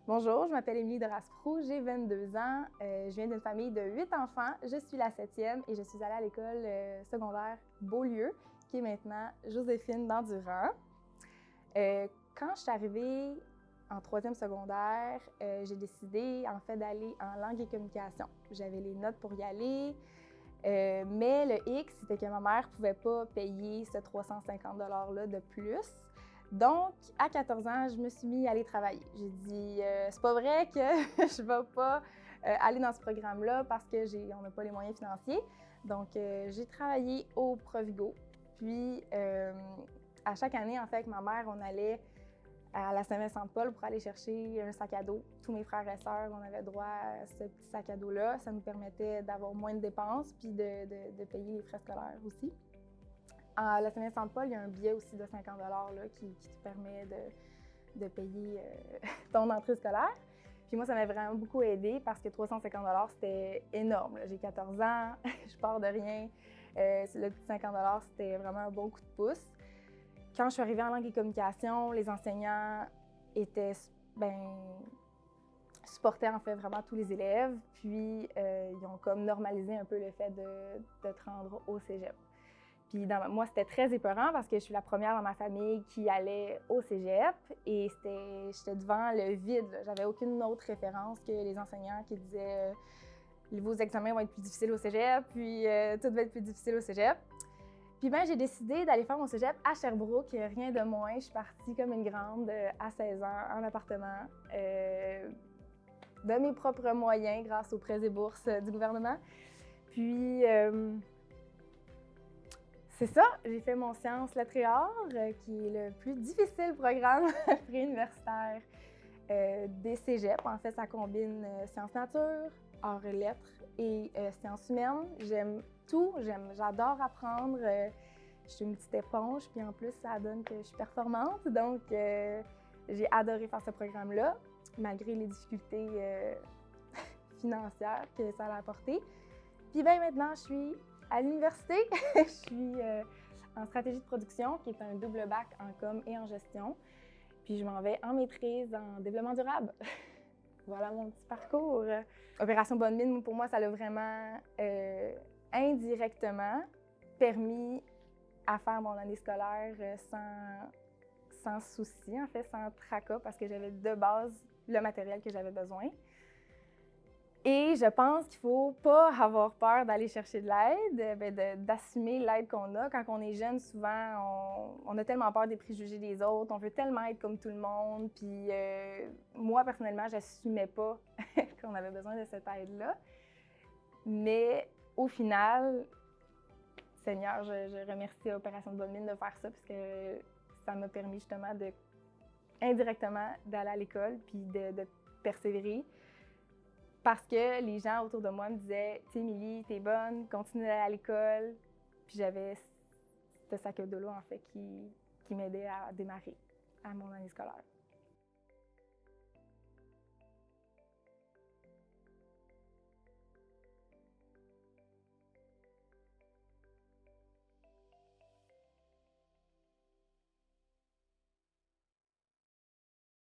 Bonjour, je m'appelle Émilie de Rasproux, j'ai 22 ans, je viens d'une famille de 8 enfants, je suis la 7e et je suis allée à l'école secondaire Beaulieu, qui est maintenant Joséphine Dandurand. Quand je suis arrivée en 3e secondaire, j'ai décidé en fait d'aller en langue et communication. J'avais les notes pour y aller, mais le hic, c'était que ma mère ne pouvait pas payer ce 350 $-là de plus. Donc, à 14 ans, je me suis mis à aller travailler. J'ai dit, c'est pas vrai que je vais pas aller dans ce programme-là parce qu'on n'a pas les moyens financiers. Donc, j'ai travaillé au Provigo. Puis, à chaque année, en fait, avec ma mère, on allait à la Saint-Vincent-de-Paul pour aller chercher un sac à dos. Tous mes frères et sœurs, on avait droit à ce petit sac à dos-là. Ça nous permettait d'avoir moins de dépenses puis de payer les frais scolaires aussi. À la Saint-Vincent-de-Paul, il y a un billet aussi de 50 $ là, qui te permet de payer ton entrée scolaire. Puis moi, ça m'a vraiment beaucoup aidé parce que 350 $, c'était énorme. J'ai 14 ans, je pars de rien. Le petit 50 $, c'était vraiment un bon coup de pouce. Quand je suis arrivée en langue et communication, les enseignants supportaient en fait vraiment tous les élèves. Puis ils ont comme normalisé un peu le fait de te rendre au cégep. Puis moi, c'était très épeurant parce que je suis la première dans ma famille qui allait au cégep et j'étais devant le vide. J'avais aucune autre référence que les enseignants qui disaient vos examens vont être plus difficiles au cégep, puis tout va être plus difficile au cégep. Puis ben, j'ai décidé d'aller faire mon cégep à Sherbrooke, rien de moins. Je suis partie comme une grande à 16 ans en appartement, de mes propres moyens grâce aux prêts et bourses du gouvernement. Puis c'est ça, j'ai fait mon Sciences Lettres et Arts, qui est le plus difficile programme préuniversitaire des cégeps. En fait, ça combine sciences nature, arts et lettres et sciences humaines. J'aime tout, j'adore apprendre. Je suis une petite éponge, puis en plus, ça donne que je suis performante. Donc, j'ai adoré faire ce programme-là, malgré les difficultés financières que ça a apporté. Puis bien maintenant, je suis à l'université. Je suis en stratégie de production, qui est un double bac en com et en gestion. Puis je m'en vais en maîtrise en développement durable. Voilà mon petit parcours. Opération Bonne Mine, pour moi, ça l'a vraiment indirectement permis à faire mon année scolaire sans souci, en fait, sans tracas, parce que j'avais de base le matériel que j'avais besoin. Et je pense qu'il ne faut pas avoir peur d'aller chercher de l'aide, d'assumer l'aide qu'on a. Quand on est jeune, souvent, on a tellement peur des préjugés des autres, on veut tellement être comme tout le monde. Puis moi, personnellement, je n'assumais pas qu'on avait besoin de cette aide-là. Mais au final, Seigneur, je remercie Opération Bonne Mine de faire ça parce que ça m'a permis justement indirectement d'aller à l'école puis de persévérer. Parce que les gens autour de moi me disaient « Tu sais, Émilie, t'es bonne, continue d'aller à l'école. » Puis j'avais ce sac à dos-là, en fait, qui m'aidait à démarrer à mon année scolaire.